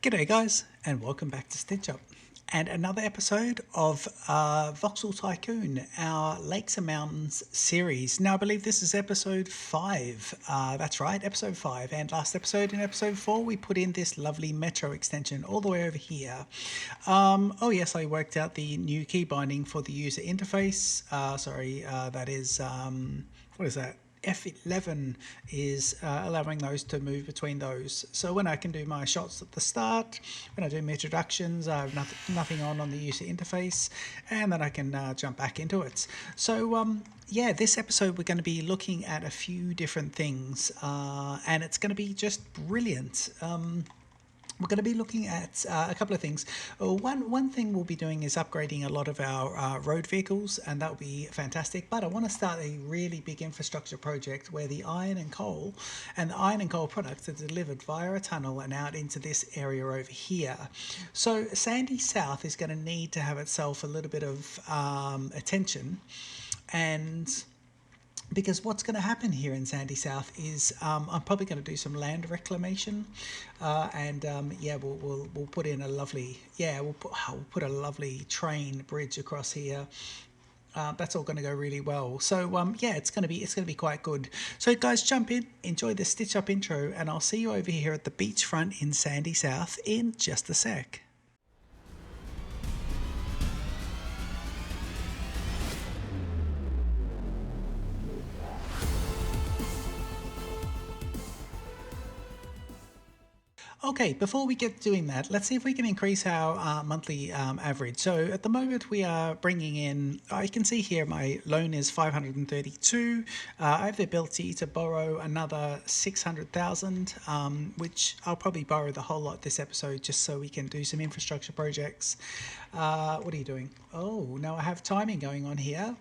G'day guys, and welcome back to Stitch Up and another episode of Voxel Tycoon, our Lakes and Mountains series. Now I believe this is episode 5, that's right, episode 5, and last episode, in episode 4, we put in this lovely Metro extension all the way over here. Oh yes, I worked out the new key binding for the user interface, that is, what is that? F11 is allowing those to move between those. So when I can do my shots at the start, when I do my introductions, I have nothing on the user interface, and then I can jump back into it. So yeah, this episode we're going to be looking at a few different things, and it's going to be just brilliant. We're going to be looking at a couple of things. One thing we'll be doing is upgrading a lot of our road vehicles, and that will be fantastic. But I want to start a really big infrastructure project where the iron and coal products are delivered via a tunnel and out into this area over here. So Sandy South is going to need to have itself a little bit of attention, and because what's going to happen here in Sandy South is I'm probably going to do some land reclamation, and yeah, we'll put in a lovely we'll put a lovely train bridge across here. That's all going to go really well. So yeah, it's going to be quite good. So guys, jump in, enjoy the Stitch Up intro, and I'll see you over here at the beachfront in Sandy South in just a sec. Okay, before we get doing that, let's see if we can increase our monthly average. So at the moment we are bringing in, I can see here my loan is 532. I have the ability to borrow another 600,000, which I'll probably borrow the whole lot this episode just so we can do some infrastructure projects. What are you doing? Oh, now I have timing going on here.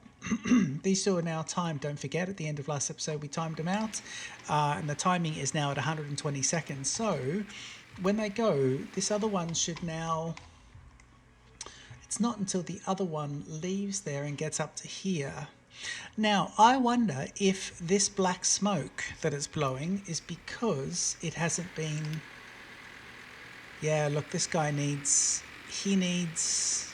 These two are now timed, don't forget. At the end of last episode we timed them out, and the timing is now at 120 seconds. So when they go, this other one should now, it's not until the other one leaves there and gets up to here. Now I wonder if this black smoke that it's blowing is because it hasn't been, yeah, look, this guy needs, he needs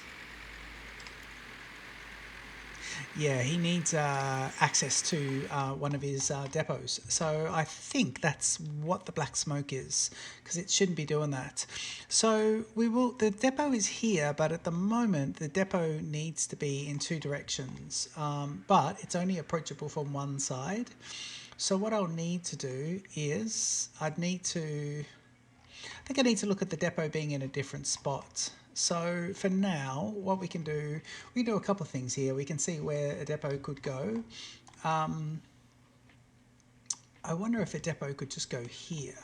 access to one of his depots. So I think that's what the black smoke is, because it shouldn't be doing that. So the depot is here, but at the moment the depot needs to be in two directions, but it's only approachable from one side. So what I'll need to do is I think I need to look at the depot being in a different spot. So for now, what we can do a couple of things here. We can see where a depot could go. I wonder if a depot could just go here.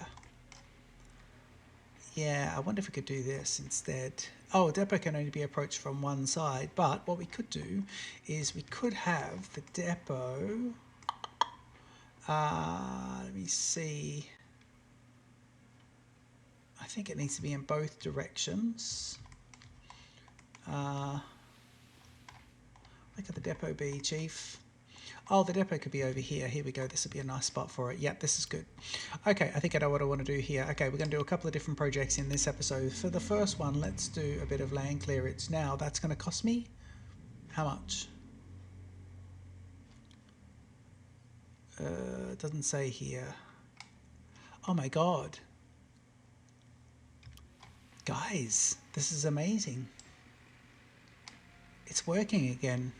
Yeah, I wonder if we could do this instead. Oh, a depot can only be approached from one side, but what we could do is we could have the depot, let me see. I think it needs to be in both directions. Where could the depot be, Chief? Oh, the depot could be over here. Here we go. This would be a nice spot for it. Yep, this is good. Okay, I think I know what I want to do here. Okay, we're going to do a couple of different projects in this episode. For the first one, let's do a bit of land clearance. Now, that's going to cost me how much? It doesn't say here. Oh my God. Guys, this is amazing. It's working again.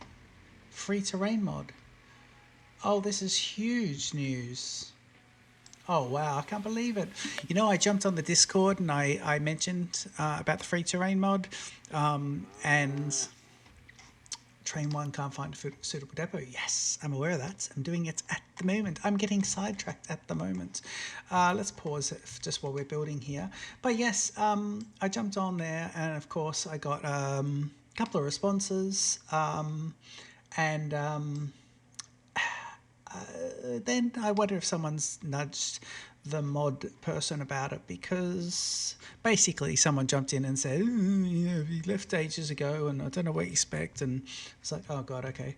Free terrain mod. Oh, this is huge news. Oh wow, I can't believe it. You know, I jumped on the Discord and I mentioned about the free terrain mod, and Train 1 can't find a suitable depot. Yes, I'm aware of that. I'm doing it at the moment. I'm getting sidetracked at the moment. Let's pause it just while we're building here. But yes, I jumped on there, and of course I got a couple of responses, and then I wonder if someone's nudged the mod person about it, because basically someone jumped in and said, you left ages ago and I don't know what you expect, and it's like, oh God, okay.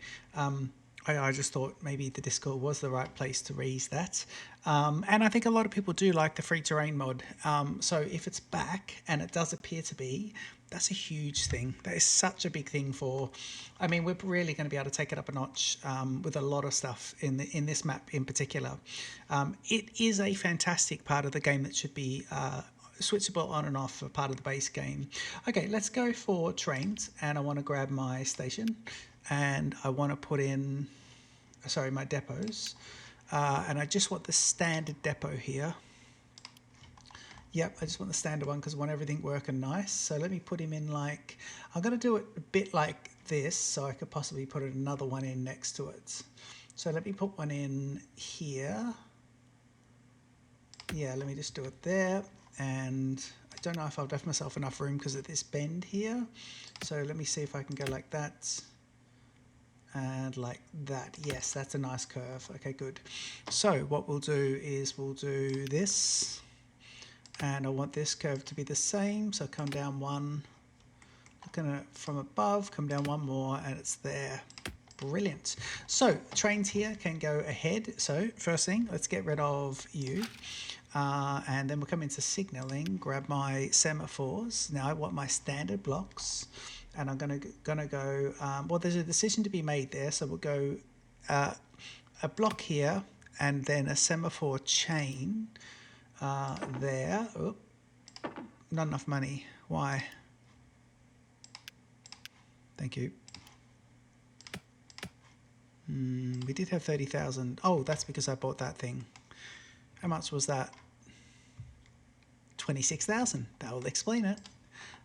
I just thought maybe the Discord was the right place to raise that. And I think a lot of people do like the free terrain mod. So if it's back, and it does appear to be, that's a huge thing. That is such a big thing for, I mean, we're really going to be able to take it up a notch with a lot of stuff in this map in particular. It is a fantastic part of the game that should be switchable on and off for part of the base game. Okay, let's go for trains, and I want to grab my station, and I want to put in, sorry, my depots, and I just want the standard depot here. Yep, I just want the standard one because I want everything working nice. So let me put him in like, I'm going to do it a bit like this, so I could possibly put another one in next to it. So let me put one in here. Yeah, let me just do it there. And I don't know if I've left myself enough room because of this bend here. So let me see if I can go like that. And like that. Yes, that's a nice curve. Okay, good. So what we'll do is we'll do this. And I want this curve to be the same. So come down one. Looking at it from above, come down one more, and it's there. Brilliant. So trains here can go ahead. So first thing, let's get rid of you. And then we'll come into signaling, grab my semaphores. Now I want my standard blocks, and I'm gonna go, well, there's a decision to be made there. So we'll go a block here, and then a semaphore chain there. Oh, not enough money. Why? Thank you. We did have 30,000. Oh, that's because I bought that thing. How much was that? 26,000. That will explain it.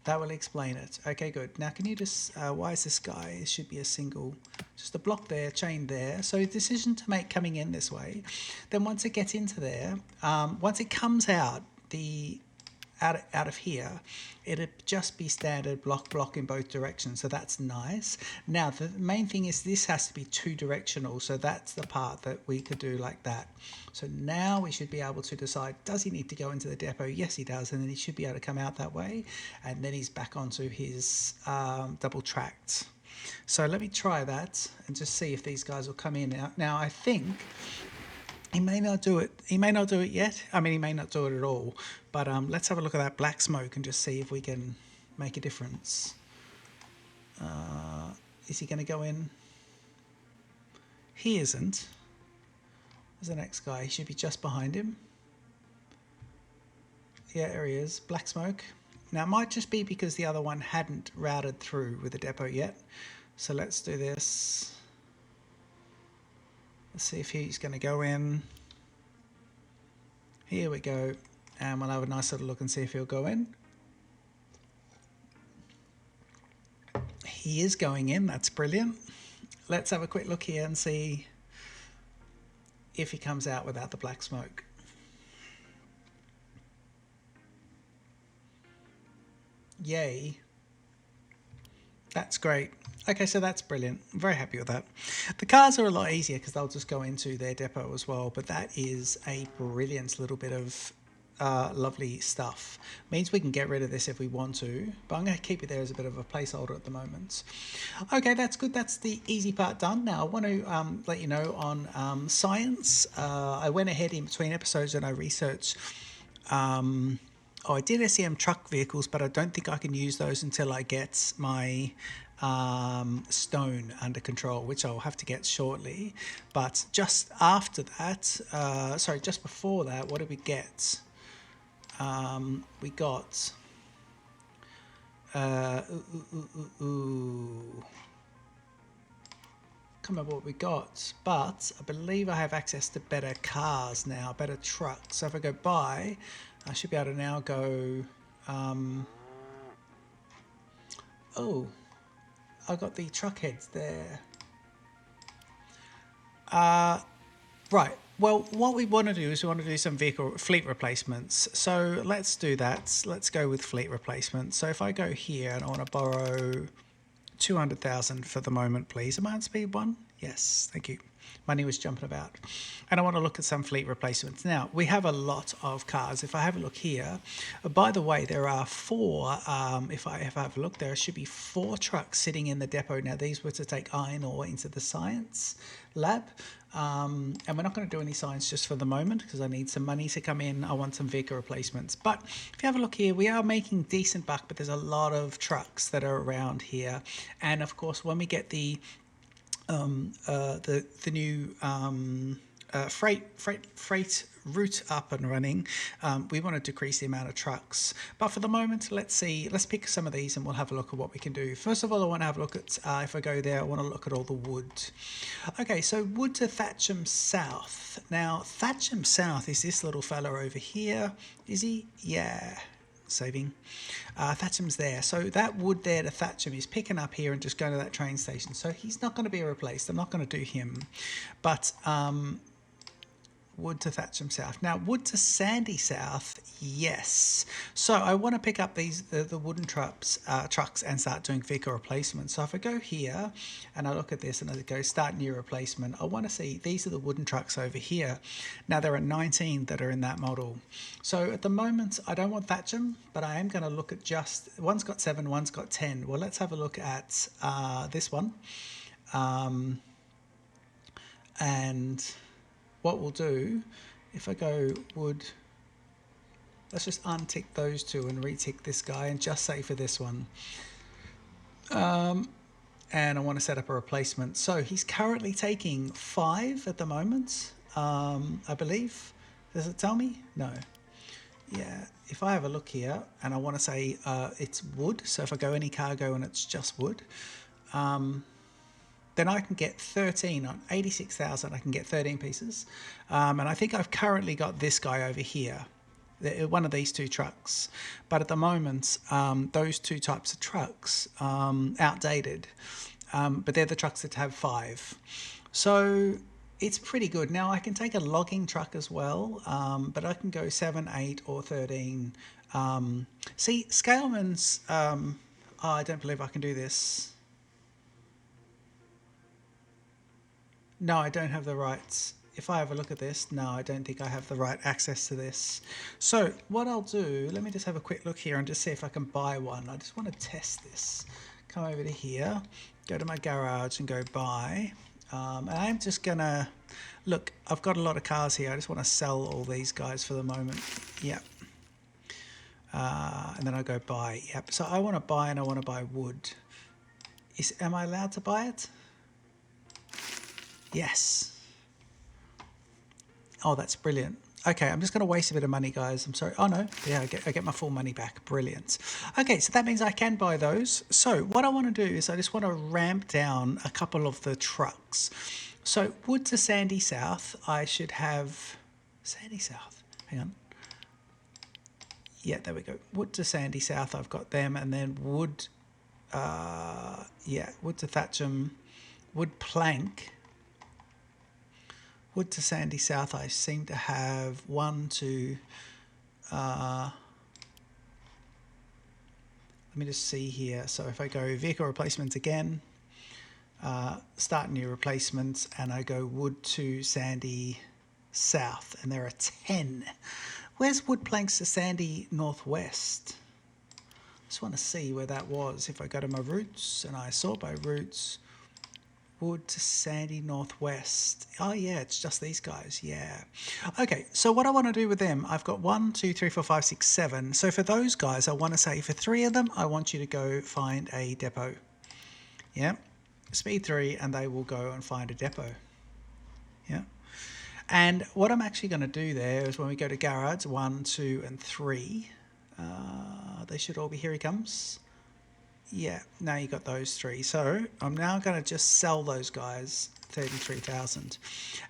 That will explain it. Okay, good. Now, can you just, why is this guy? It should be a single, just a block there, chain there. So decision to make coming in this way. Then once it gets into there, once it comes out, out of here, it'd just be standard block in both directions, so that's nice. Now the main thing is this has to be two directional, so that's the part that we could do like that. So now we should be able to decide, does he need to go into the depot? Yes, he does, and then he should be able to come out that way, and then he's back onto his double tracked. So let me try that and just see if these guys will come in. Now I think he may not do it. He may not do it yet. I mean, he may not do it at all. But let's have a look at that black smoke and just see if we can make a difference. Is he going to go in? He isn't. There's the next guy. He should be just behind him. Yeah, there he is. Black smoke. Now, it might just be because the other one hadn't routed through with the depot yet. So let's do this. Let's see if he's going to go in. Here we go. And we'll have a nice little look and see if he'll go in. He is going in. That's brilliant. Let's have a quick look here and see if he comes out without the black smoke. Yay. That's great. Okay, so that's brilliant. I'm very happy with that. The cars are a lot easier because they'll just go into their depot as well, but that is a brilliant little bit of lovely stuff. Means we can get rid of this if we want to, but I'm going to keep it there as a bit of a placeholder at the moment. Okay, that's good. That's the easy part done. Now I want to let you know on science. I went ahead in between episodes and I researched I did SCM truck vehicles, but I don't think I can use those until I get my stone under control, which I'll have to get shortly. But just after that, sorry, just before that, what did we get? We got can't remember what we got, but I believe I have access to better cars now, better trucks. So if I go by, I should be able to now go oh, I got the truck heads there. Right, well, what we want to do is we want to do some fleet replacements. So let's do that. Let's go with fleet replacement. So if I go here and I want to borrow 200,000 for the moment, please. Am I on speed one? Yes, thank you. Money was jumping about. And I want to look at some fleet replacements. Now, we have a lot of cars. If I have a look here, by the way, there are four, if I have a look, there should be 4 trucks sitting in the depot. Now, these were to take iron ore into the science lab. And we're not going to do any science just for the moment because I need some money to come in. I want some vehicle replacements. But if you have a look here, we are making decent buck, but there's a lot of trucks that are around here. And of course, when we get the new freight route up and running, we want to decrease the amount of trucks. But for the moment, let's pick some of these and we'll have a look at what we can do. First of all, I want to have a look at, if I go there, I want to look at all the wood. Okay, so wood to Thatcham South. Now, Thatcham South is this little fella over here. Is he? Yeah. Saving. Thatcham's there. So that wood there to Thatcham is picking up here and just going to that train station. So he's not going to be replaced. I'm not going to do him. But wood to Thatcham South. Now, wood to Sandy South, yes. So I want to pick up these the wooden trucks and start doing vehicle replacements. So if I go here and I look at this and I go start new replacement, I want to see these are the wooden trucks over here. Now, there are 19 that are in that model. So at the moment, I don't want Thatcham, but I am going to look at just, one's got 7, one's got 10. Well, let's have a look at this one. And what we'll do, if I go wood, let's just untick those two and retick this guy and just say for this one. And I want to set up a replacement. So he's currently taking 5 at the moment, I believe. Does it tell me? No. Yeah, if I have a look here and I want to say it's wood, so if I go any cargo and it's just wood, then I can get 13 on 86,000. I can get 13 pieces. And I think I've currently got this guy over here, one of these 2 trucks. But at the moment, those 2 types of trucks, outdated. But they're the trucks that have 5. So it's pretty good. Now I can take a logging truck as well, but I can go 7, 8 or 13. See, Scaleman's, oh, I don't believe I can do this. No, I don't have the rights. If I have a look at this, no, I don't think I have the right access to this. So what I'll do, let me just have a quick look here and just see if I can buy one. I just want to test this. Come over to here, go to my garage and go buy. And I'm just going to, look, I've got a lot of cars here. I just want to sell all these guys for the moment. Yep. And then I go buy. Yep. So I want to buy and I want to buy wood. Am I allowed to buy it? Yes. Oh, that's brilliant. Okay, I'm just going to waste a bit of money, guys. I'm sorry. Oh, no. Yeah, I get my full money back. Brilliant. Okay, so that means I can buy those. So what I want to do is I just want to ramp down a couple of the trucks. So wood to Sandy South, I should have... Sandy South. Hang on. Yeah, there we go. Wood to Sandy South, I've got them. And then wood... yeah, wood to Thatcham. Wood plank. Wood to Sandy South, I seem to have 1, 2, let me just see here. So if I go vehicle replacements again, start new replacements, and I go wood to Sandy South, and there are 10. Where's wood planks to Sandy Northwest? I just want to see where that was. If I go to my routes, and I sort by routes, wood to Sandy Northwest. Oh yeah, it's just these guys. Yeah. Okay, so what I want to do with them, I've got 1, 2, 3, 4, 5, 6, 7. So for those guys, I want to say for 3 of them, I want you to go find a depot. Yeah. Speed 3, and they will go and find a depot. Yeah. And what I'm actually going to do there is when we go to garage 1, 2, and 3, they should all be, here he comes. Yeah, now you got those 3. So I'm now going to just sell those guys 33,000.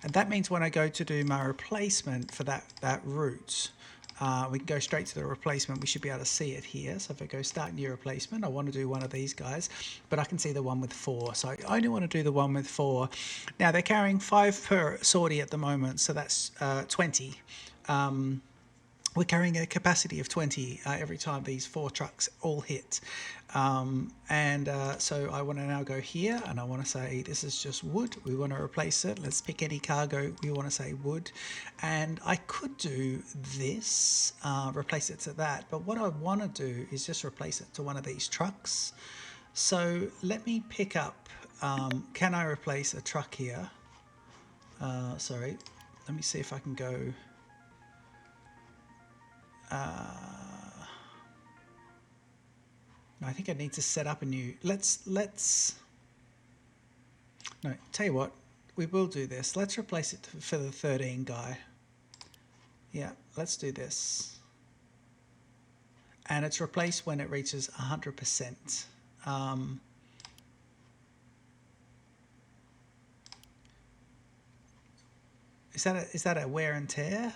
And that means when I go to do my replacement for that route, we can go straight to the replacement. We should be able to see it here. So if I go start new replacement, I want to do one of these guys, but I can see the one with 4. So I only want to do the one with 4. Now they're carrying 5 per sortie at the moment. So that's 20. we're carrying a capacity of 20 every time these 4 trucks all hit. So I want to now go here and I want to say this is just wood. We want to replace it. Let's pick any cargo. We want to say wood. And I could do this, replace it to that. But what I want to do is just replace it to one of these trucks. So let me pick up, can I replace a truck here? Sorry, let me see if I can go. I think I need to set up a new, no, tell you what, we will do this. Let's replace it for the 13 guy. Yeah, let's do this. And it's replaced when it reaches 100%. Is that a wear and tear?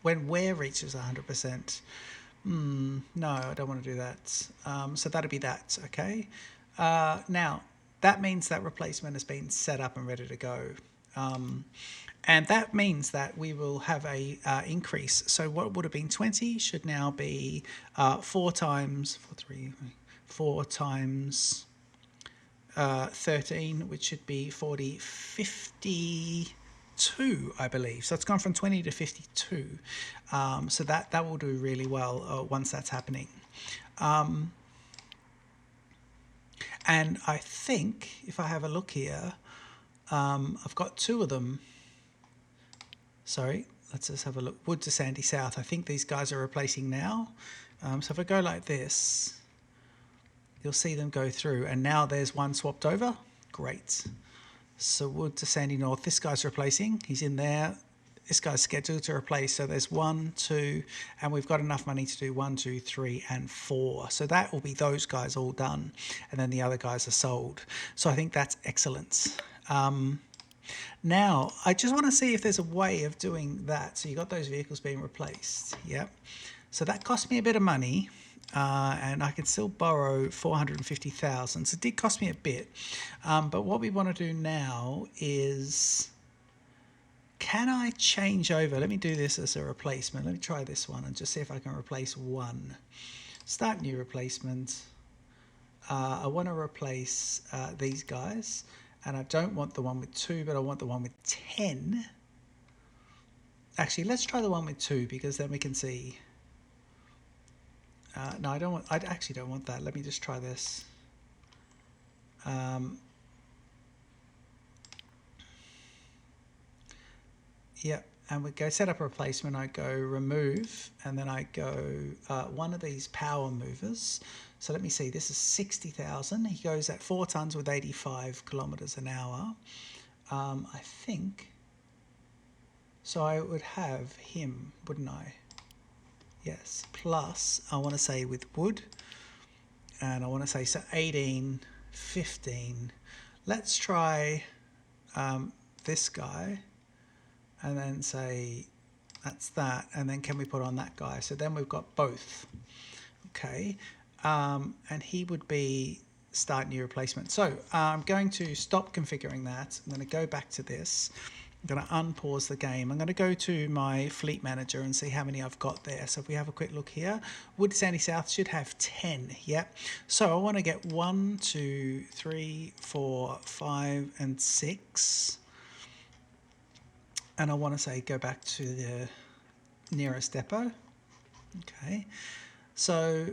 When wear reaches 100%. No, I don't want to do that. So that'll be that, okay? Now, that means that replacement has been set up and ready to go. And that means that we will have a increase. So what would have been 20 should now be 4 times 13, which should be 40, 52, I believe. So it's gone from 20 to 52. So that will do really well once that's happening. And I think if I have a look here, I've got 2 of them. Sorry, let's just have a look. Wood to Sandy South. I think these guys are replacing now. So if I go like this, you'll see them go through. And now there's one swapped over. Great. So Wood to Sandy North. This guy's replacing. He's in there. This guy's scheduled to replace. So there's 1, 2, and we've got enough money to do 1, 2, 3, and 4. So that will be those guys all done. And then the other guys are sold. So I think that's excellent. Now, I just want to see if there's a way of doing that. So you got those vehicles being replaced. Yep. So that cost me a bit of money. And I can still borrow 450,000. So it did cost me a bit. But what we want to do now is, can I change over? Let me do this as a replacement. Let me try this one and just see if I can replace 1. Start new replacement. I want to replace these guys. And I don't want the one with 2, but I want the one with 10. Actually, let's try the one with 2 because then we can see. No, I actually don't want that. Let me just try this. Yep, and we go set up a replacement. I go remove, and then I go one of these power movers. So let me see, this is 60,000. He goes at 4 tons with 85 kilometers an hour. I think, so I would have him, wouldn't I? Yes, plus I want to say with wood, and I want to say, so 18, 15. Let's try this guy, and then say that's that, and then can we put on that guy? So then we've got both. Okay. And he would be start new replacement. So I'm going to stop configuring that. I'm going to go back to this. I'm going to unpause the game. I'm going to go to my fleet manager and see how many I've got there. So if we have a quick look here, Wood Sandy South should have 10. Yep. So I want to get 1, 2, 3, 4, 5, and 6. And I want to say go back to the nearest depot. Okay. So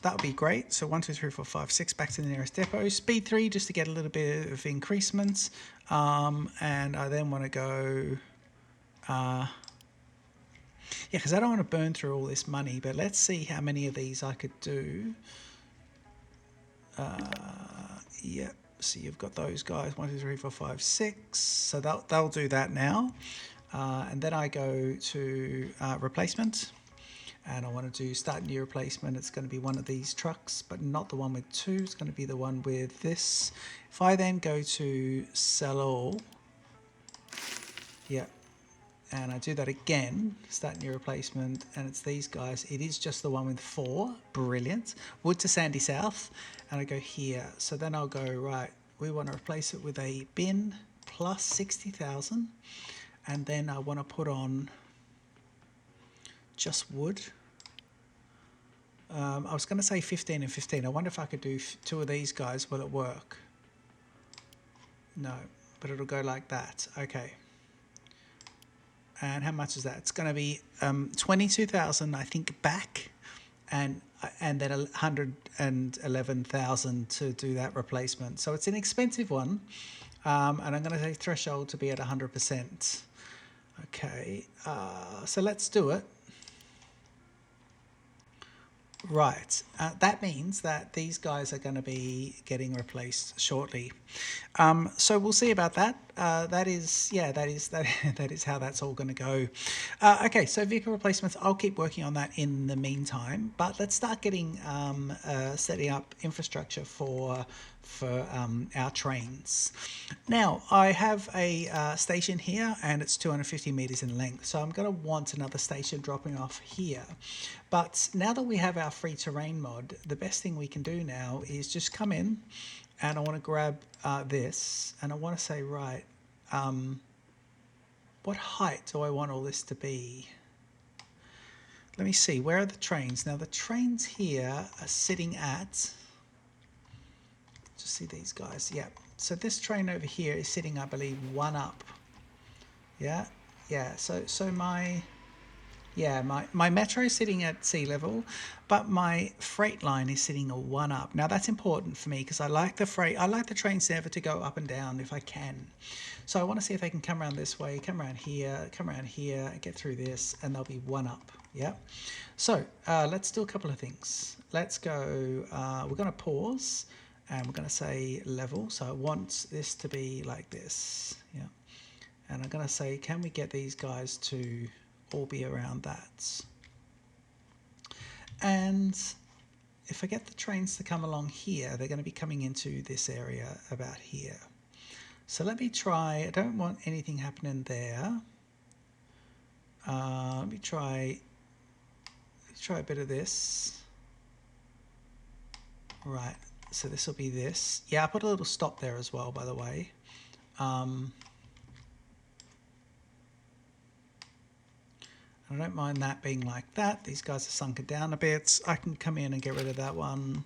that would be great. So 1, 2, 3, 4, 5, 6 back to the nearest depot. Speed 3 just to get a little bit of increasement. And I then want to go, yeah, because I don't want to burn through all this money, but let's see how many of these I could do. Yep. So you've got those guys, 1, 2, 3, 4, 5, 6. So they'll do that now. And then I go to replacement. And I want to do start new replacement. It's going to be one of these trucks, but not the one with 2. It's going to be the one with this. If I then go to sell all, yeah, and I do that again, start new replacement, and it's these guys. It is just the one with 4. Brilliant. Wood to Sandy South, and I go here. So then I'll go, right, we want to replace it with a bin plus 60,000, and then I want to put on just wood. I was going to say 15 and 15. I wonder if I could do two of these guys. Will it work? No, but it'll go like that. Okay. And how much is that? It's going to be 22,000, I think, back, and then 111,000 to do that replacement. So it's an expensive one, and I'm going to say threshold to be at 100%. Okay, so let's do it. Right, that means that these guys are going to be getting replaced shortly. So we'll see about that. That is how that's all going to go. Okay, so vehicle replacements. I'll keep working on that in the meantime. But let's start getting setting up infrastructure for our trains. Now I have a station here, and it's 250 meters in length. So I'm going to want another station dropping off here. But now that we have our free terrain mod, the best thing we can do now is just come in, and I want to grab this, and I want to say, right, what height do I want all this to be? Let me see, where are the trains? Now the trains here are sitting at, just see these guys, yeah. So this train over here is sitting, I believe, one up. Yeah, so my metro is sitting at sea level, but my freight line is sitting a one up. Now that's important for me because I like the trains never to go up and down if I can. So I want to see if they can come around this way, come around here, get through this, and they'll be one up. Yeah. So let's do a couple of things. Let's go, we're going to pause, and we're going to say level. So I want this to be like this. Yeah. And I'm going to say, can we get these guys to all be around that? And if I get the trains to come along here, they're going to be coming into this area about here. So let me try, I don't want anything happening there. Let me try a bit of this. Right, so this will be this. Yeah, I put a little stop there as well, by the way. I don't mind that being like that. These guys are sunken down a bit. I can come in and get rid of that one.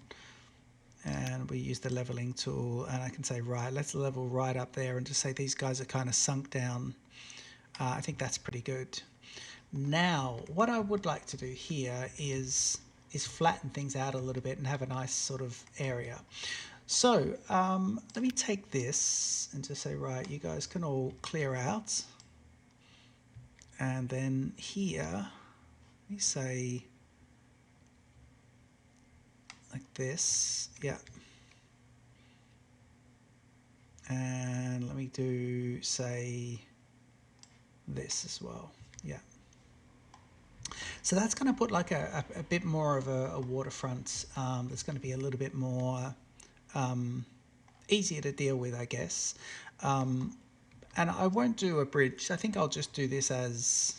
And we use the leveling tool, and I can say, right, let's level right up there and just say these guys are kind of sunk down. I think that's pretty good. Now, what I would like to do here is flatten things out a little bit and have a nice sort of area. So let me take this and just say, right, you guys can all clear out. And then here, let me say like this, yeah. And let me do, say, this as well, yeah. So that's going to put like a bit more of a waterfront that's going to be a little bit more easier to deal with, I guess. And I won't do a bridge. I think I'll just do this as,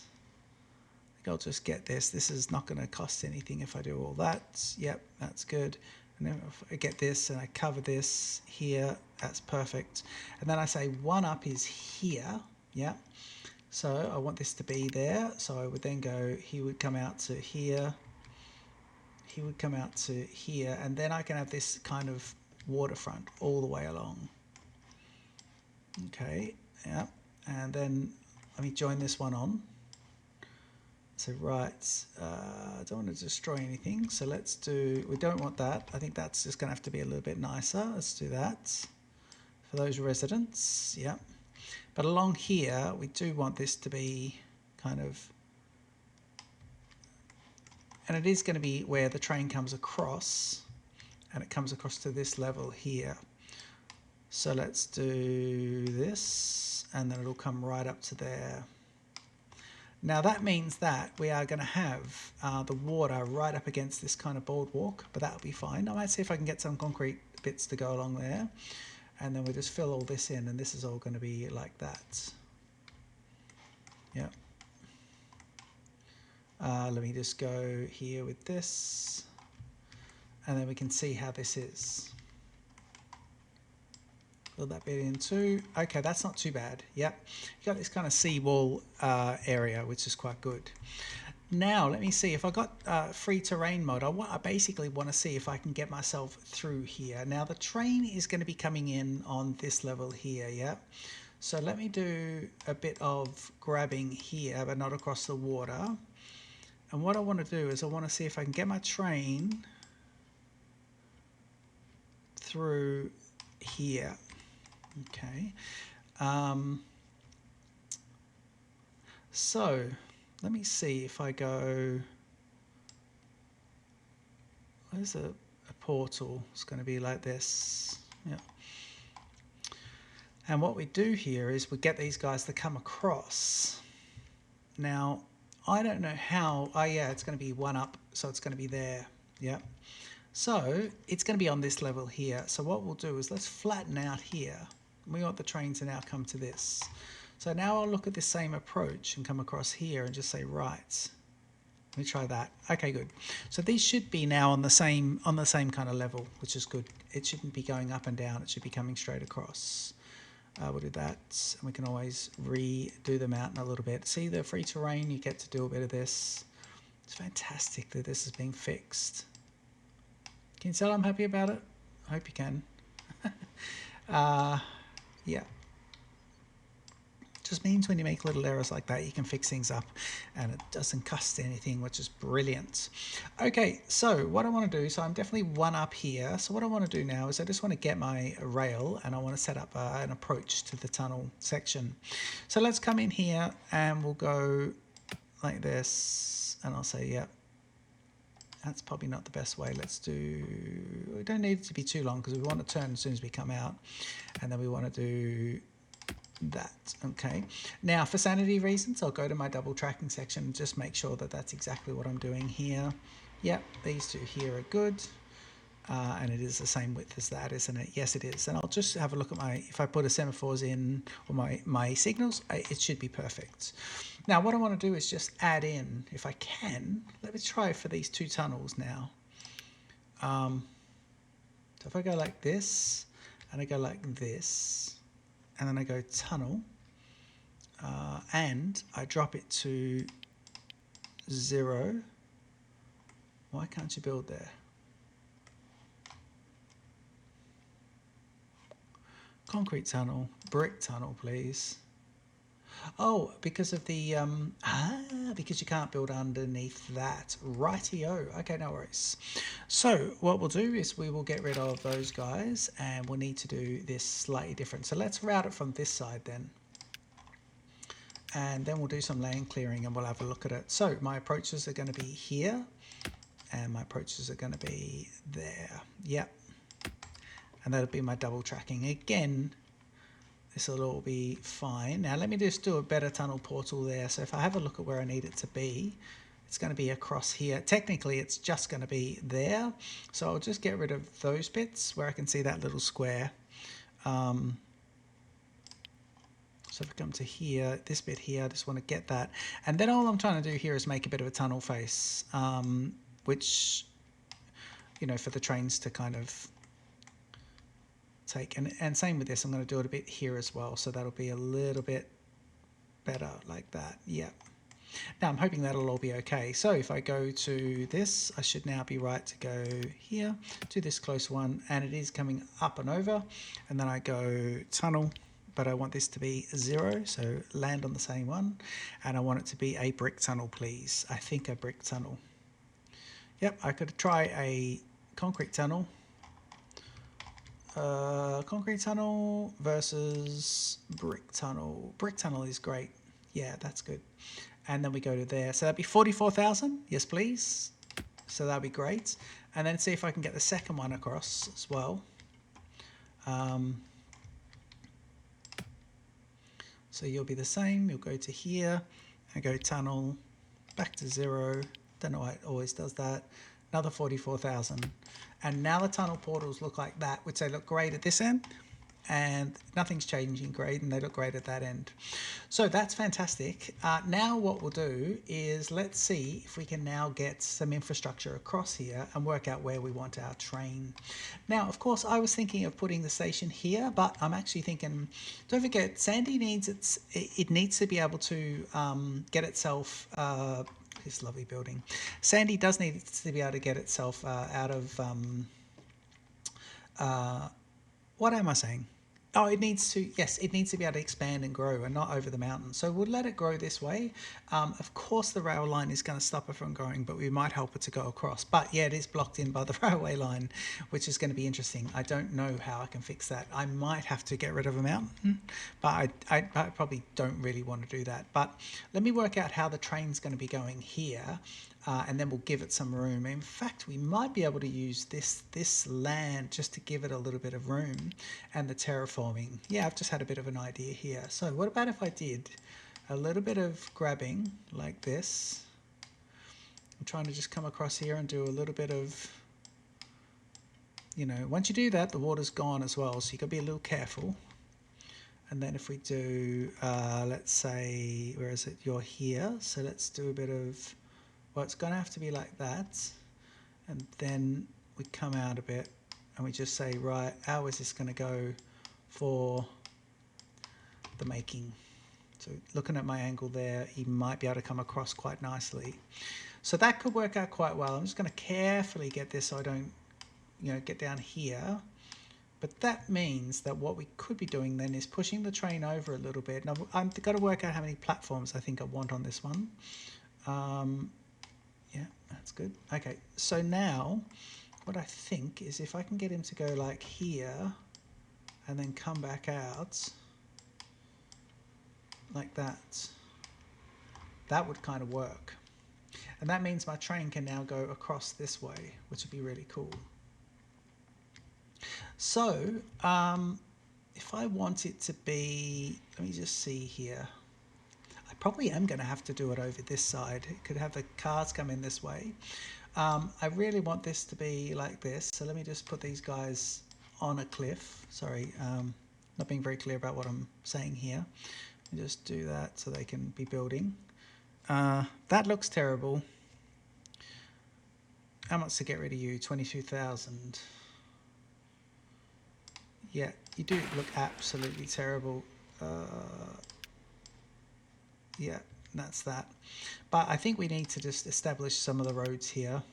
I'll just get this. This is not going to cost anything if I do all that. Yep, that's good. And then if I get this and I cover this here, that's perfect. And then I say one up is here. Yeah. So I want this to be there. So I would then go, he would come out to here. He would come out to here. And then I can have this kind of waterfront all the way along. Okay. Yeah, and then let me join this one on. So right, I don't want to destroy anything, so let's do, we don't want that. I think that's just going to have to be a little bit nicer. Let's do that for those residents, yeah. But along here, we do want this to be kind of, and it is going to be where the train comes across, and it comes across to this level here. So let's do this, and then it'll come right up to there. Now that means that we are going to have the water right up against this kind of boardwalk, but that'll be fine. I might see if I can get some concrete bits to go along there, and then we'll just fill all this in, and this is all going to be like that. Yeah. Let me just go here with this, and then we can see how this is. Fill that bit in too. Okay, that's not too bad. Yep, you got this kind of seawall area, which is quite good. Now, let me see if I got free terrain mode. I basically want to see if I can get myself through here. Now, the train is going to be coming in on this level here, yeah? So let me do a bit of grabbing here, but not across the water. And what I want to do is I want to see if I can get my train through here. Okay. So let me see if I go, there's a portal. It's going to be like this. Yeah. And what we do here is we get these guys to come across. Now, I don't know how. Oh, yeah, it's going to be one up, so it's going to be there. Yeah. So it's going to be on this level here. So what we'll do is let's flatten out here. We want the train to now come to this. So now I'll look at this same approach and come across here and just say, right, let me try that. Okay, good. So these should be now on the same kind of level, which is good. It shouldn't be going up and down. It should be coming straight across. We'll do that, and we can always redo them out in a little bit. See the free terrain, you get to do a bit of this. It's fantastic that this is being fixed. Can you tell I'm happy about it? I hope you can. Yeah. Just means when you make little errors like that, you can fix things up and it doesn't cost anything, which is brilliant. Okay, so what I want to do, so I'm definitely one up here. So what I want to do now is I just want to get my rail and I want to set up an approach to the tunnel section. So let's come in here and we'll go like this and I'll say, yeah, that's probably not the best way. Let's do, we don't need it to be too long because we want to turn as soon as we come out. And then we want to do that. Okay, now for sanity reasons I'll go to my double tracking section and just make sure that that's exactly what I'm doing here. Yep, these two here are good, and it is the same width as that, isn't it? Yes, it is. And I'll just have a look at my, if I put a semaphores in or my signals, it should be perfect. Now what I want to do is just add in, if I can, let me try for these two tunnels now. So if I go like this and I go like this and then I go tunnel, and I drop it to 0. Why can't you build there? Concrete tunnel, brick tunnel, please. Oh, because of the, because you can't build underneath that. Rightio. Okay, no worries. So what we'll do is we will get rid of those guys and we'll need to do this slightly different. So let's route it from this side then. And then we'll do some land clearing and we'll have a look at it. So my approaches are going to be here and my approaches are going to be there. Yep. And that'll be my double tracking. Again, this will all be fine. Now let me just do a better tunnel portal there. So if I have a look at where I need it to be, it's going to be across here. Technically, it's just going to be there. So I'll just get rid of those bits where I can see that little square. So if I come to here, this bit here, I just want to get that. And then all I'm trying to do here is make a bit of a tunnel face, which, you know, for the trains to kind of take. And same with this, I'm going to do it a bit here as well. So that'll be a little bit better like that. Yeah. Now I'm hoping that'll all be okay. So if I go to this, I should now be right to go here to this close one. And it is coming up and over. And then I go tunnel. But I want this to be 0, so land on the same one. And I want it to be a brick tunnel, please. I think a brick tunnel. Yep, I could try a concrete tunnel. Concrete tunnel versus brick tunnel. Brick tunnel is great. Yeah, that's good. And then we go to there. So that'd be 44,000. Yes, please. So that'd be great. And then see if I can get the second one across as well. So you'll be the same, you'll go to here and go tunnel, back to 0, don't know why it always does that, another 44,000. And now the tunnel portals look like that, which they look great at this end, and nothing's changing grade and they look great at that end. So that's fantastic. Now what we'll do is let's see if we can now get some infrastructure across here and work out where we want our train. Now, of course, I was thinking of putting the station here, but I'm actually thinking, don't forget, Sandy needs it needs to be able to get itself this lovely building. Sandy does need to be able to get itself out of, what am I saying? Oh, it needs to, yes, it needs to be able to expand and grow and not over the mountain. So we'll let it grow this way. Of course, the rail line is going to stop it from growing, but we might help it to go across. But yeah, it is blocked in by the railway line, which is going to be interesting. I don't know how I can fix that. I might have to get rid of a mountain, but I probably don't really want to do that. But let me work out how the train's going to be going here. And then we'll give it some room. In fact, we might be able to use this land just to give it a little bit of room, and the terraforming. Yeah, I've just had a bit of an idea here. So what about if I did a little bit of grabbing like this? I'm trying to just come across here and do a little bit of, you know, once you do that, the water's gone as well. So you got to be a little careful. And then if we do, let's say, where is it? You're here. So let's do a bit of, well, it's going to have to be like that. And then we come out a bit and we just say, right, how is this going to go for the making? So looking at my angle there, he might be able to come across quite nicely. So that could work out quite well. I'm just going to carefully get this so I don't, you know, get down here. But that means that what we could be doing then is pushing the train over a little bit. Now, I've got to work out how many platforms I think I want on this one. Yeah, that's good. Okay, so now what I think is if I can get him to go like here and then come back out like that, that would kind of work. And that means my train can now go across this way, which would be really cool. So if I want it to be, let me just see here. I probably am going to have to do it over this side. It could have the cars come in this way. I really want this to be like this. So let me just put these guys on a cliff. Sorry, not being very clear about what I'm saying here. Let me just do that so they can be building. That looks terrible. How much to get rid of you? 22,000. Yeah, you do look absolutely terrible. Yeah, that's that. But I think we need to just establish some of the roads here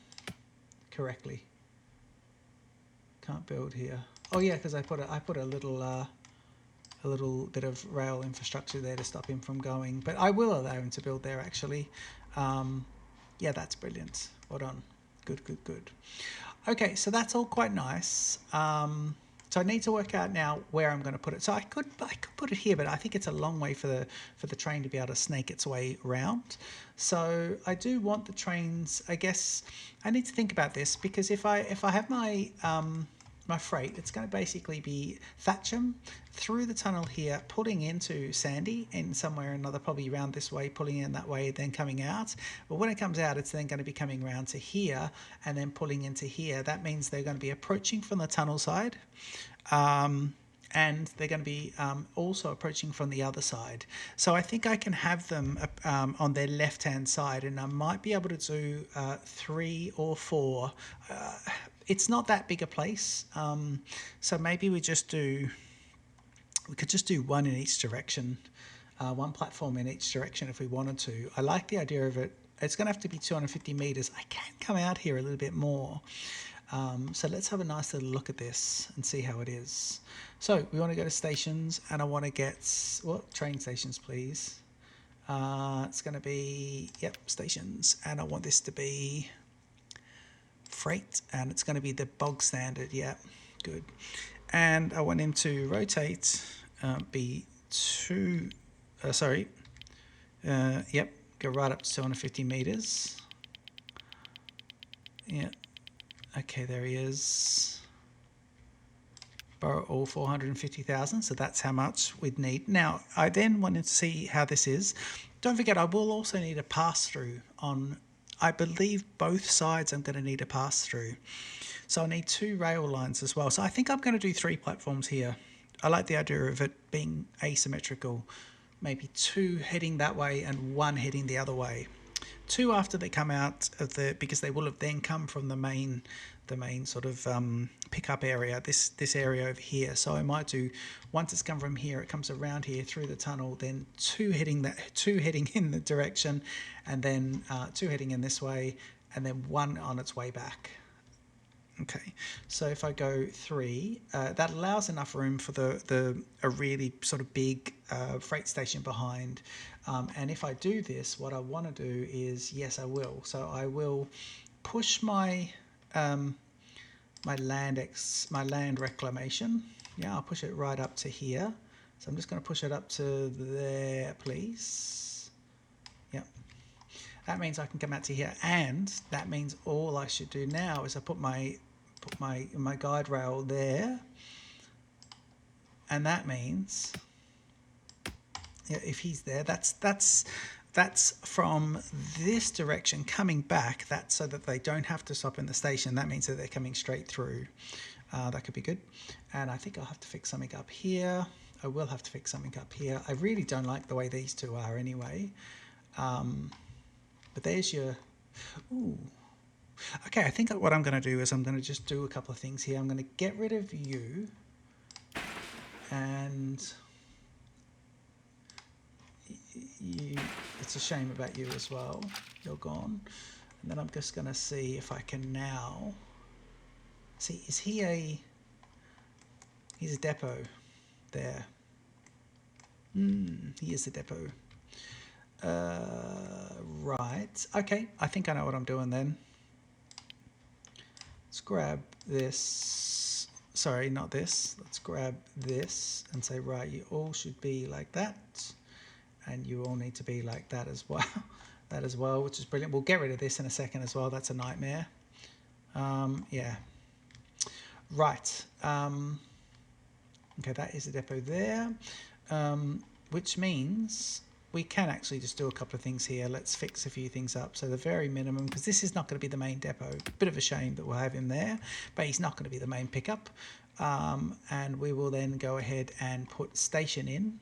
correctly. Can't build here. Oh yeah, because I put a little bit of rail infrastructure there to stop him from going. But I will allow him to build there actually. Yeah, that's brilliant. Well done. Good, good, good. Okay, so that's all quite nice. So I need to work out now where I'm going to put it. So I could put it here, but I think it's a long way for the train to be able to snake its way around. So I do want the trains. I guess I need to think about this because if I have my my freight, it's going to basically be Thatcham through the tunnel here, pulling into Sandy in somewhere or another, probably around this way, pulling in that way, then coming out. But when it comes out, it's then going to be coming around to here and then pulling into here. That means they're going to be approaching from the tunnel side. And they're going to be also approaching from the other side. So I think I can have them on their left-hand side, and I might be able to do 3 or 4. It's not that big a place, so maybe we could just do one in each direction, one platform in each direction if we wanted to. I like the idea of it. It's going to have to be 250 meters. I can come out here a little bit more. So let's have a nice little look at this and see how it is. So we want to go to stations, and I want to get, train stations, please. It's going to be, yep, stations, and I want this to be freight, and it's going to be the bog standard. Yeah, good. And I want him to rotate, be yep, go right up to 250 meters. Yeah. Okay, there he is. Borrow all 450,000, so that's how much we'd need. Now, I then wanted to see how this is. Don't forget, I will also need a pass-through on, I believe, both sides I'm going to need a pass-through. So I need 2 rail lines as well. So I think I'm going to do 3 platforms here. I like the idea of it being asymmetrical. Maybe 2 heading that way and 1 heading the other way. two after they come out of the, because they will have then come from the main sort of pickup area, this area over here. So I might do, once it's come from here, it comes around here through the tunnel, then two heading in the direction, and then two heading in this way, and then one on its way back. Okay, so if I go 3, that allows enough room for a really sort of big freight station behind. And if I do this, what I want to do is, yes, I will. So I will push my my land reclamation. Yeah, I'll push it right up to here. So I'm just going to push it up to there, please. Yep. That means I can come out to here, and that means all I should do now is I put my guide rail there, and that means, yeah, if he's there, that's from this direction coming back. That's so that they don't have to stop in the station. That means that they're coming straight through. That could be good. And I think I'll have to fix something up here. I will have to fix something up here. I really don't like the way these two are anyway. But there's your... Ooh. Okay, I think what I'm going to do is I'm going to just do a couple of things here. I'm going to get rid of you. And... it's a shame about you as well. You're gone. And then I'm just going to see if I can now... See, is he a... He's a depot there. He is a depot. Right. Okay, I think I know what I'm doing then. Let's grab this. Sorry, not this. Let's grab this and say, right, you all should be like that. And you all need to be like that as well. That as well, which is brilliant. We'll get rid of this in a second as well. That's a nightmare. Yeah. Right. Okay, that is a depot there. Which means we can actually just do a couple of things here. Let's fix a few things up. So the very minimum, because this is not going to be the main depot. Bit of a shame that we'll have him there, but he's not going to be the main pickup. And we will then go ahead and put station in.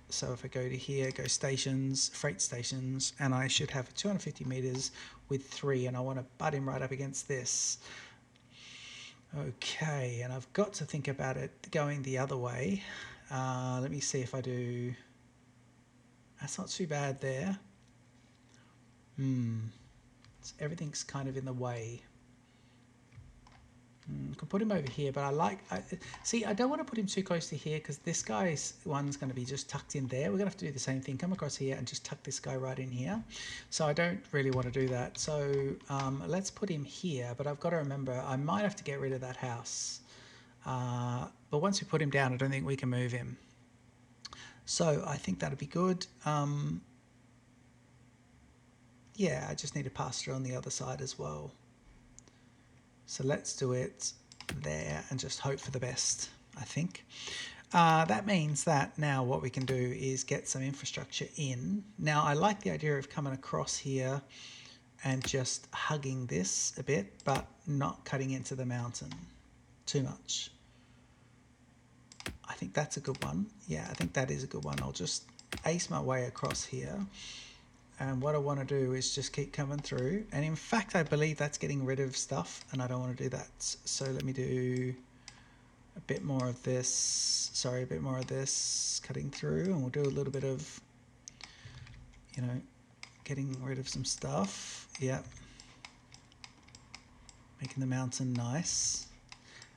So if I go to here, go stations, freight stations, and I should have 250 meters with 3, and I want to butt him right up against this. Okay, and I've got to think about it going the other way. Let me see if I do... That's not too bad there. Everything's kind of in the way. I can put him over here, but I don't want to put him too close to here, because this guy's one's going to be just tucked in there. We're going to have to do the same thing, come across here and just tuck this guy right in here. So I don't really want to do that. So let's put him here, but I've got to remember I might have to get rid of that house. But once we put him down, I don't think we can move him. So I think that'd be good. Yeah, I just need to pass through on the other side as well. So let's do it there and just hope for the best, I think. That means that now what we can do is get some infrastructure in. Now, I like the idea of coming across here and just hugging this a bit, but not cutting into the mountain too much. I think that's a good one. Yeah, I think that is a good one. I'll just ace my way across here. And what I want to do is just keep coming through. And in fact, I believe that's getting rid of stuff, and I don't want to do that. So let me do a bit more of this. Sorry, a bit more of this cutting through. And we'll do a little bit of, you know, getting rid of some stuff. Yep. Making the mountain nice.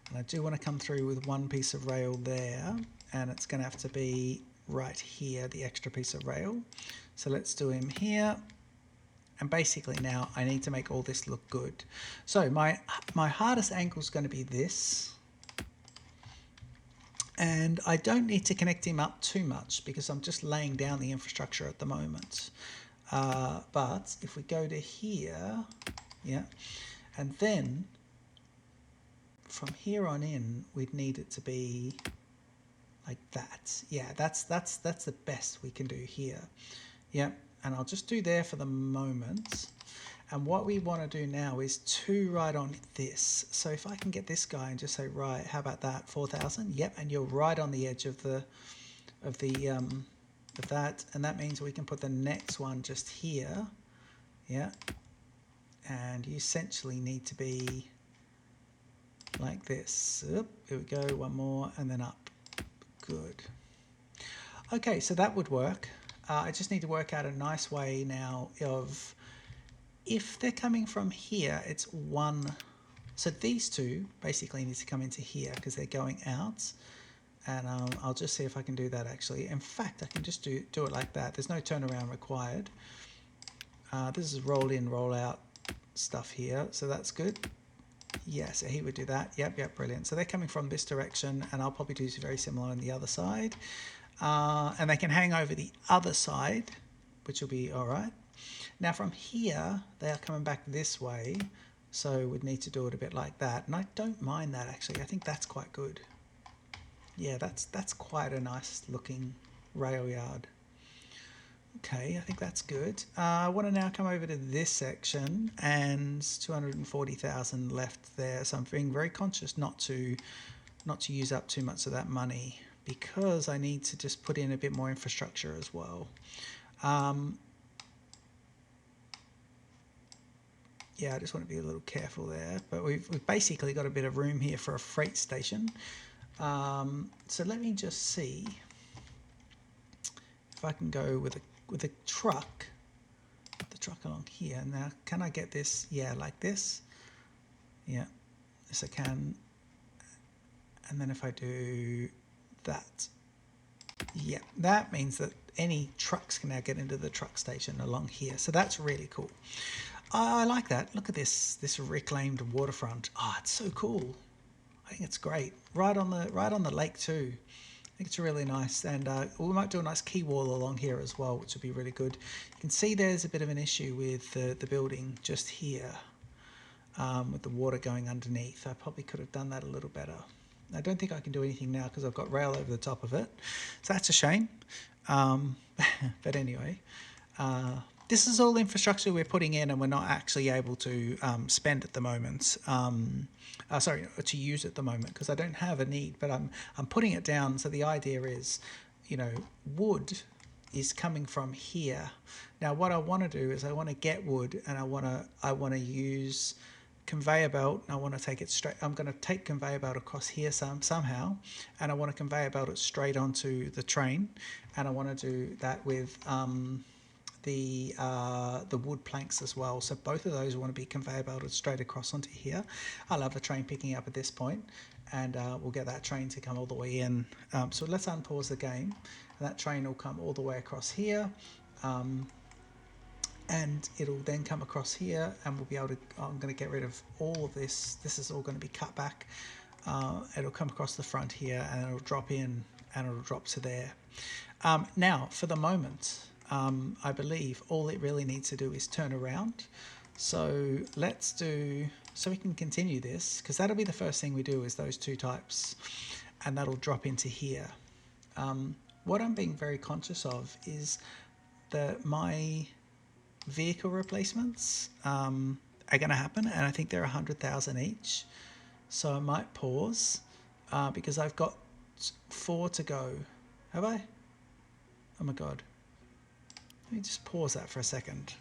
And I do want to come through with one piece of rail there. And it's going to have to be right here, the extra piece of rail. So let's do him here. And basically now I need to make all this look good. So my hardest angle is going to be this. And I don't need to connect him up too much because I'm just laying down the infrastructure at the moment. But if we go to here, yeah, and then from here on in, we'd need it to be like that. Yeah, that's the best we can do here. Yeah, and I'll just do there for the moment. And what we want to do now is 2 right on this. So if I can get this guy and just say, right, how about that, 4,000? Yep, and you're right on the edge of the of that, and that means we can put the next one just here. Yeah, and you essentially need to be like this. Oop, here we go, one more, and then up. Good. Okay, so that would work. I just need to work out a nice way now of, if they're coming from here, it's one. So these two basically need to come into here because they're going out. And I'll just see if I can do that actually. In fact, I can just do it like that. There's no turnaround required. This is roll in, roll out stuff here. So that's good. Yeah, so he would do that. Yep, brilliant. So they're coming from this direction, and I'll probably do very similar on the other side. And they can hang over the other side, which will be all right. Now from here, they are coming back this way, so we'd need to do it a bit like that. And I don't mind that actually. I think that's quite good. Yeah, that's quite a nice looking rail yard. Okay, I think that's good. I want to now come over to this section, and 240,000 left there. So I'm being very conscious not to use up too much of that money, because I need to just put in a bit more infrastructure as well. Yeah, I just want to be a little careful there, but we've basically got a bit of room here for a freight station. So let me just see if I can go with a truck, the truck along here. Now, can I get this? Yeah, like this. Yeah, yes I can. And then if I do that, yeah, that means that any trucks can now get into the truck station along here. So that's really cool. I like that. Look at this reclaimed waterfront. Oh, it's so cool. I think it's great. Right on the lake too. I think it's really nice, and we might do a nice quay wall along here as well, which would be really good. You can see there's a bit of an issue with the building just here, with the water going underneath. I probably could have done that a little better. I don't think I can do anything now because I've got rail over the top of it, so that's a shame. But anyway, this is all infrastructure we're putting in, and we're not actually able to spend at the moment. Sorry, to use at the moment, because I don't have a need, but I'm putting it down. So the idea is, wood is coming from here. Now what I want to do is I want to get wood, and I want to use conveyor belt. I want to take it straight. I'm going to take conveyor belt across here somehow, and I want to conveyor belt it straight onto the train, and I want to do that with the wood planks as well. So both of those want to be conveyor belted straight across onto here. I'll have a train picking up at this point, and we'll get that train to come all the way in. So let's unpause the game, and that train will come all the way across here, and it'll then come across here, and we'll be able to, I'm going to get rid of all of this. This is all going to be cut back. It'll come across the front here, and it'll drop in, and it'll drop to there. Now for the moment, I believe all it really needs to do is turn around. So let's do, so we can continue this, because that'll be the first thing we do, is those two types, and that'll drop into here. What I'm being very conscious of is that my vehicle replacements are going to happen, and I think they're 100,000 each. So I might pause because I've got 4 to go. Have I? Oh my God. Let me just pause that for a second,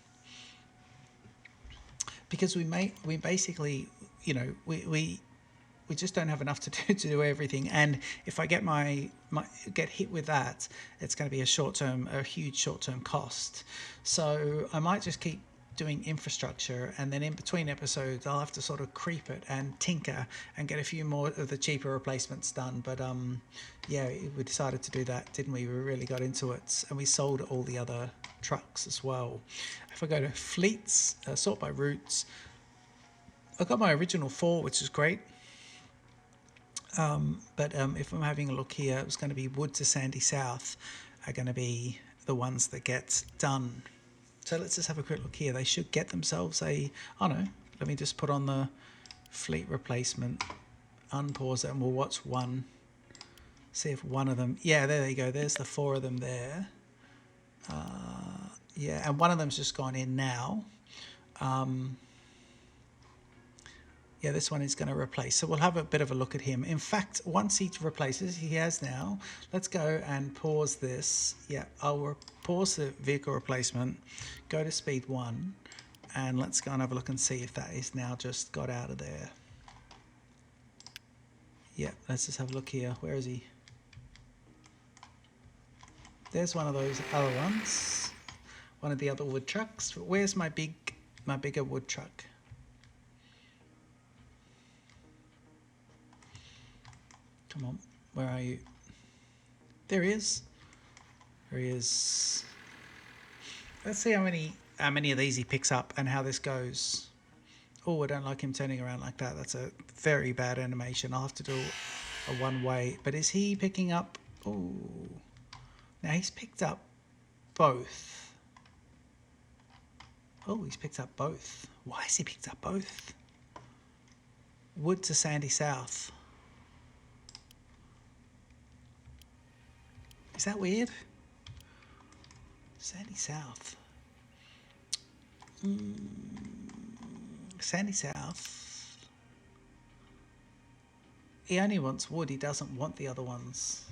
because we basically, we just don't have enough to do everything. And if I get get hit with that, it's going to be a huge short-term cost. So I might just keep doing infrastructure, and then in between episodes I'll have to sort of creep it and tinker and get a few more of the cheaper replacements done. But yeah, we decided to do that, didn't we? We really got into it, and we sold all the other trucks as well. If I go to fleets, sort by routes, I've got my original 4, which is great. But if I'm having a look here, it's going to be Wood to Sandy South are going to be the ones that get done. So let's just have a quick look here. They should get themselves a, oh no, let me just put on the fleet replacement, unpause it, and we'll watch one. See if one of them, yeah, there you go. There's the 4 of them there. Yeah, and one of them's just gone in now. Yeah, this one is going to replace. So we'll have a bit of a look at him. In fact, once he replaces, he has now. Let's go and pause this. Yeah, I'll pause the vehicle replacement, go to speed 1, and let's go and have a look and see if that is now just got out of there. Yeah, let's just have a look here. Where is he? There's one of those other ones. One of the other wood trucks. Where's my bigger wood truck? Come on, where are you? There he is. There he is. Let's see how many of these he picks up and how this goes. Oh, I don't like him turning around like that. That's a very bad animation. I'll have to do a one-way. But is he picking up? Oh, now he's picked up both. Oh, he's picked up both. Why has he picked up both? Wood to Sandy South. Is that weird? Sandy South. Sandy South. He only wants wood. He doesn't want the other ones.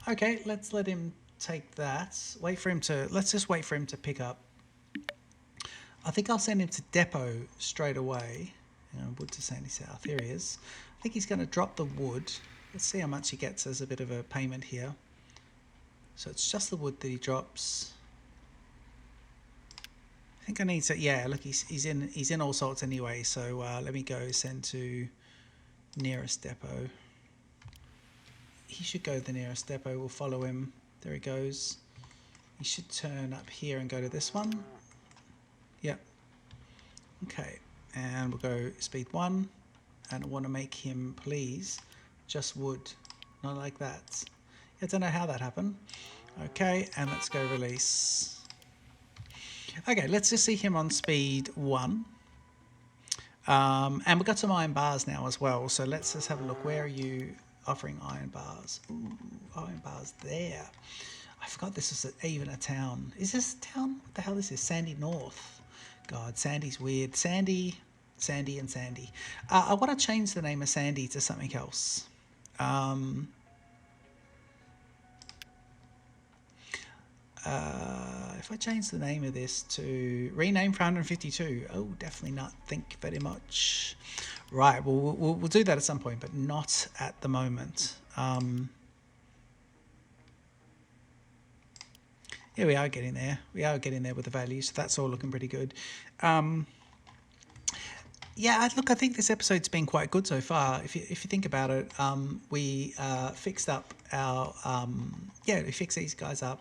Okay, let's let him take that. Let's just wait for him to pick up. I think I'll send him to depot straight away. Wood to Sandy South. Here he is. I think he's going to drop the wood. Let's see how much he gets as a bit of a payment here. So it's just the wood that he drops. I think I need to. Yeah, look, he's in all sorts anyway. So let me go send to nearest depot. He should go to the nearest depot. We'll follow him. There he goes. He should turn up here and go to this one. Yep. Okay. And we'll go speed 1. And I want to make him, please, just wood. Not like that. I don't know how that happened. Okay. And let's go release. Okay. Let's just see him on speed 1. And we've got some iron bars now as well. So let's just have a look. Where are you offering iron bars? Ooh, iron bars there. I forgot this is even a town. Is this a town? What the hell is this? Sandy North. God, Sandy's weird. Sandy, and Sandy. I want to change the name of Sandy to something else. If I change the name of this to rename for 152, oh, definitely not. Thank you very much. Right, well, we'll do that at some point, but not at the moment. Yeah, we are getting there. We are getting there with the values, so that's all looking pretty good. Yeah, look, I think this episode's been quite good so far. If you think about it, we fixed up our we fixed these guys up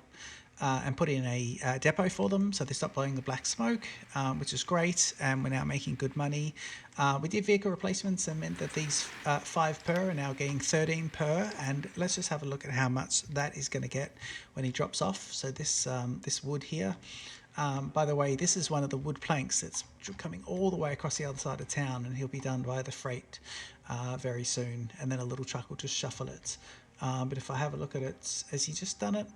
and put in a depot for them, so they stopped blowing the black smoke, which is great, and we're now making good money. We did vehicle replacements and meant that these 5 per are now getting 13 per, and let's just have a look at how much that is going to get when he drops off. So this wood here. By the way, this is one of the wood planks that's coming all the way across the other side of town, and he'll be done by the freight very soon, and then a little truck will just shuffle it. But if I have a look at it, has he just done it?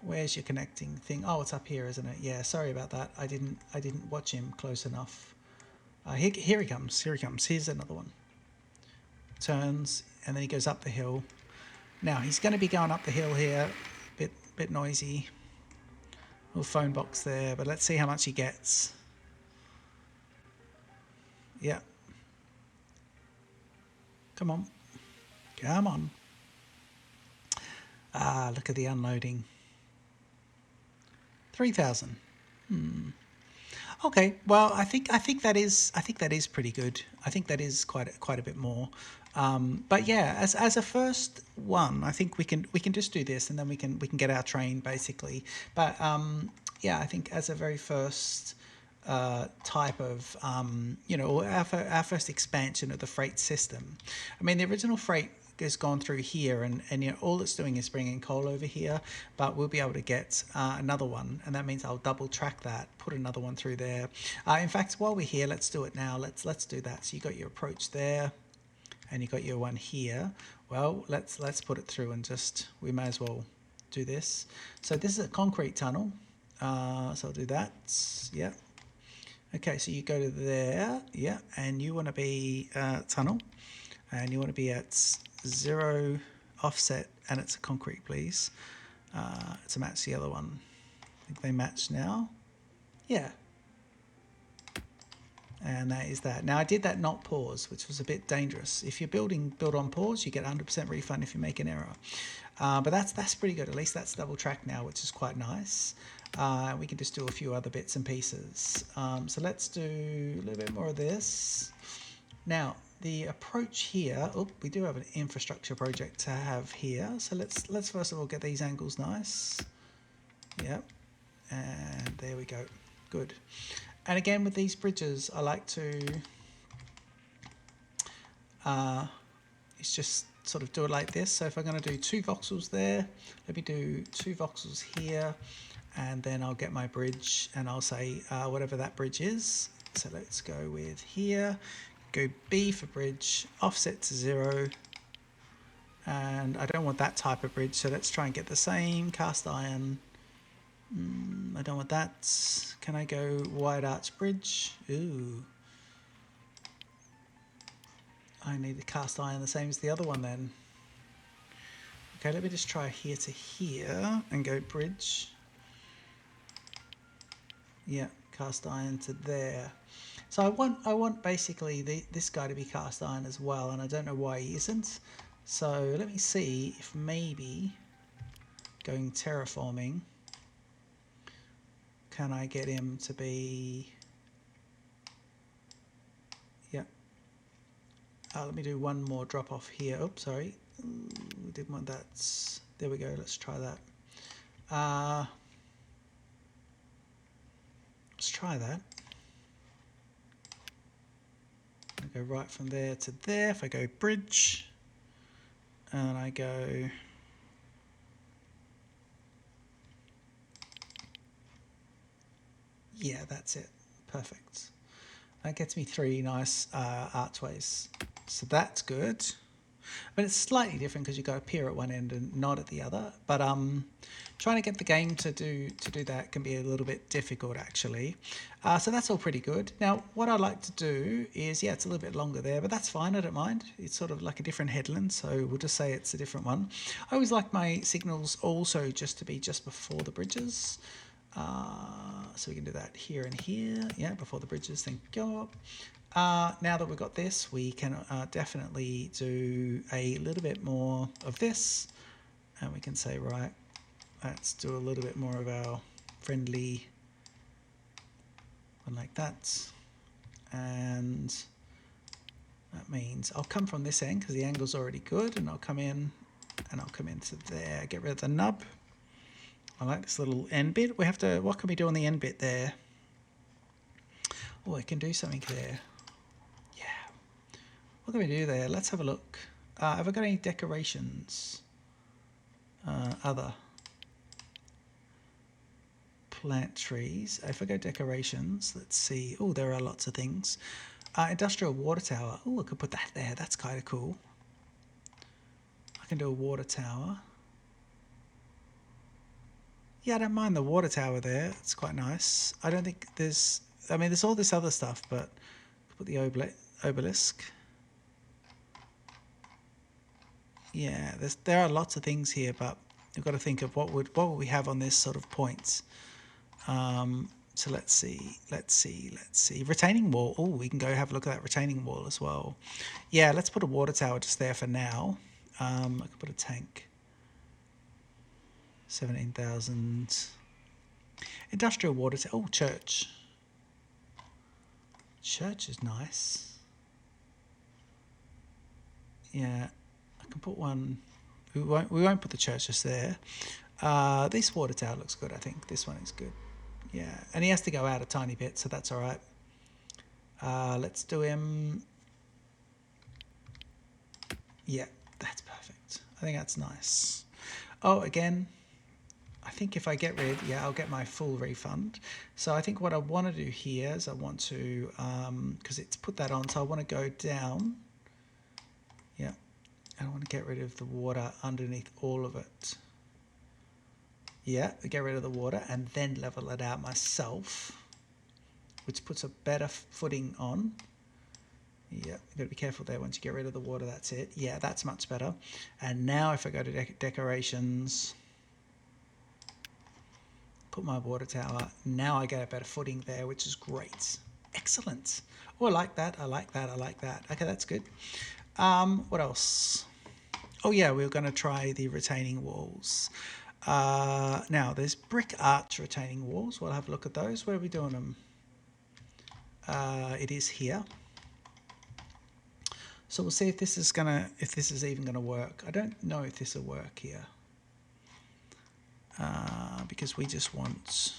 Where's your connecting thing? Oh, it's up here, isn't it? Yeah, sorry about that. I didn't watch him close enough. Here he comes. Here he comes. Here's another one. Turns, and then he goes up the hill. Now he's going to be going up the hill here. Bit noisy. Little phone box there, but let's see how much he gets. Yeah. Come on. Come on. Look at the unloading. 3,000. Okay. Well, I think that is pretty good. I think that is quite a bit more. But yeah, as a first one, I think we can just do this, and then we can get our train basically. But yeah, I think as a very first type of our first expansion of the freight system. I mean, the original freight has gone through here, and all it's doing is bringing coal over here, but we'll be able to get another one, and that means I'll double track that, put another one through there. In fact, while we're here, let's do it now. Let's do that. So you got your approach there, and you got your one here. Well, let's put it through, and we may as well do this. So this is a concrete tunnel. So I'll do that. Yeah. Okay, so you go to there. Yeah, and you want to be tunnel, and you want to be at 0 offset, and it's a concrete, please. It's a match the other one. I think they match now. Yeah. And that is that. Now I did that not pause, which was a bit dangerous. If you're build on pause, you get 100% refund if you make an error. But that's pretty good. At least that's double track now, which is quite nice. We can just do a few other bits and pieces. So let's do a little bit more of this. Now the approach here. Oh, we do have an infrastructure project to have here. So let's first of all get these angles nice. Yep. And there we go. Good. And again, with these bridges, I like to it's just sort of do it like this. So if I'm going to do 2 voxels there, let me do 2 voxels here, and then I'll get my bridge and I'll say whatever that bridge is. So let's go with here, go B for bridge, offset to 0, and I don't want that type of bridge, so let's try and get the same cast iron. I don't want that. Can I go wide arch bridge? Ooh. I need the cast iron the same as the other one then. Okay, let me just try here to here and go bridge. Yeah, cast iron to there. So I want basically this guy to be cast iron as well, and I don't know why he isn't. So let me see if maybe going terraforming, can I get him to be, yeah. Let me do one more drop off here. Oops, sorry. We didn't want that. There we go. Let's try that. Let's try that. I go right from there to there. If I go bridge, and I go yeah, that's it. Perfect. That gets me 3 nice archways. So that's good. But it's slightly different because you've got a pier at one end and not at the other. But trying to get the game to do that can be a little bit difficult actually. So that's all pretty good. Now what I like to do is, yeah, it's a little bit longer there, but that's fine. I don't mind. It's sort of like a different headland, so we'll just say it's a different one. I always like my signals also just to be just before the bridges. So we can do that here and here, yeah, before the bridges. Thank you. Now that we've got this, we can definitely do a little bit more of this, and we can say, right, let's do a little bit more of our friendly one like that, and that means I'll come from this end because the angle's already good, and I'll come in and I'll come into there, get rid of the nub. I like this little end bit. We have to, what can we do on the end bit there? Oh, I can do something there. Yeah. What can we do there? Let's have a look. Have I got any decorations? Other. Plant trees. If I go decorations, let's see. Oh, there are lots of things. Industrial water tower. Oh, I could put that there. That's kind of cool. I can do a water tower. Yeah, I don't mind the water tower there. It's quite nice. I don't think there's, I mean, there's all this other stuff, but put the obelisk. Yeah, there are lots of things here, but you've got to think of what would we have on this sort of points. So let's see. Retaining wall. Oh, we can go have a look at that retaining wall as well. Yeah, let's put a water tower just there for now. I could put a tank. 17,000. Industrial water tower. Oh, church. Church is nice. Yeah, I can put one. We won't put the church just there. This water tower looks good. I think this one is good. Yeah, and he has to go out a tiny bit, so that's all right. Let's do him. Yeah, that's perfect. I think that's nice. Oh, again, I think if I get rid, yeah, I'll get my full refund. So I think what I want to do here is I want to, because it's put that on, so I want to go down. Yeah, I want to get rid of the water underneath all of it. Yeah, get rid of the water and then level it out myself, which puts a better footing on. Yeah, you've got to be careful there. Once you get rid of the water, that's it. Yeah, that's much better. And now if I go to decorations, put my water tower, now I get a better footing there, which is great. Excellent. Oh, I like that. I like that. I like that. Okay, that's good. What else? Oh yeah, we were going to try the retaining walls. Now there's brick arch retaining walls. We'll have a look at those. Where are we doing them? It is here. So we'll see if this is even gonna work. I don't know if this will work here, because we just want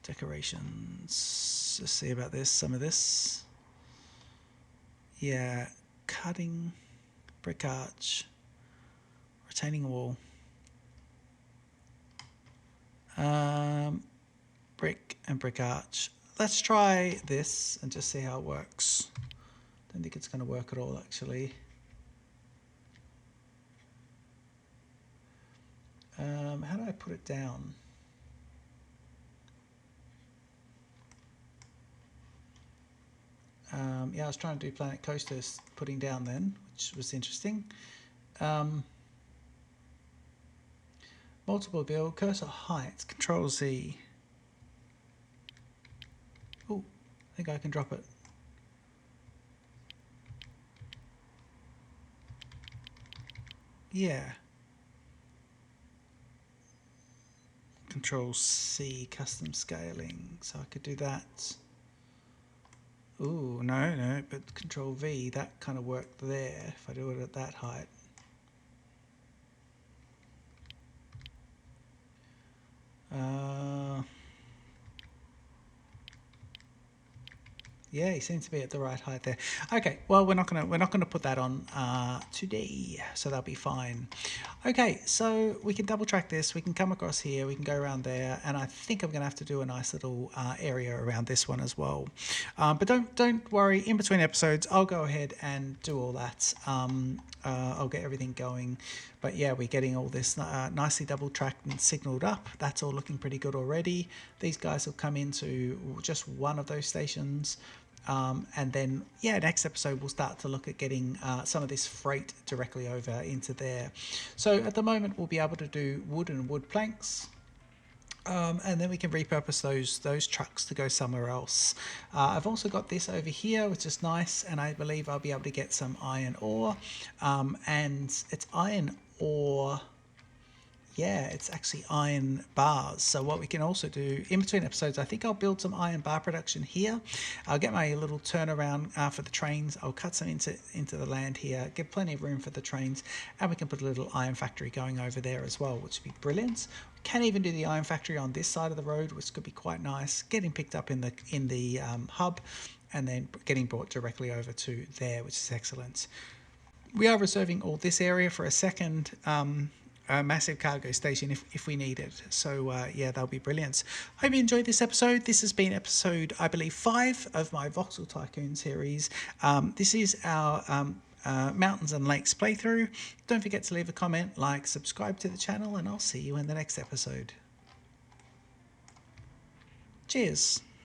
decorations. Let's see about this. Some of this. Yeah, cutting, brick arch, retaining wall, brick and brick arch. Let's try this and just see how it works. Don't think it's going to work at all, actually. How do I put it down? Yeah, I was trying to do Planet Coasters putting down then, which was interesting. Multiple build, cursor height, Control Z. Oh, I think I can drop it. Yeah. Control C, custom scaling. So I could do that. Ooh, no, but Control V, that kind of worked there if I do it at that height. Yeah, he seems to be at the right height there. Okay, well we're not gonna put that on today, so that'll be fine. Okay, so we can double track this. We can come across here. We can go around there, and I think I'm gonna have to do a nice little area around this one as well. But don't worry. In between episodes, I'll go ahead and do all that. I'll get everything going. But yeah, we're getting all this nicely double tracked and signaled up. That's all looking pretty good already. These guys will come into just one of those stations. And then, yeah, next episode we'll start to look at getting some of this freight directly over into there. So at the moment we'll be able to do wood and wood planks. And then we can repurpose those trucks to go somewhere else. I've also got this over here, which is nice, and I believe I'll be able to get some iron ore. And it's iron ore. Yeah, it's actually iron bars. So what we can also do in between episodes, I think I'll build some iron bar production here. I'll get my little turnaround for the trains. I'll cut some into the land here, get plenty of room for the trains, and we can put a little iron factory going over there as well, which would be brilliant. We can even do the iron factory on this side of the road, which could be quite nice, getting picked up in the hub, and then getting brought directly over to there, which is excellent. We are reserving all this area for a second a massive cargo station if we need it. So yeah, that'll be brilliant. Hope you enjoyed this episode. This has been episode, I believe, 5 of my Voxel Tycoon series. This is our Mountains and Lakes playthrough. Don't forget to leave a comment, like, subscribe to the channel, and I'll see you in the next episode. Cheers.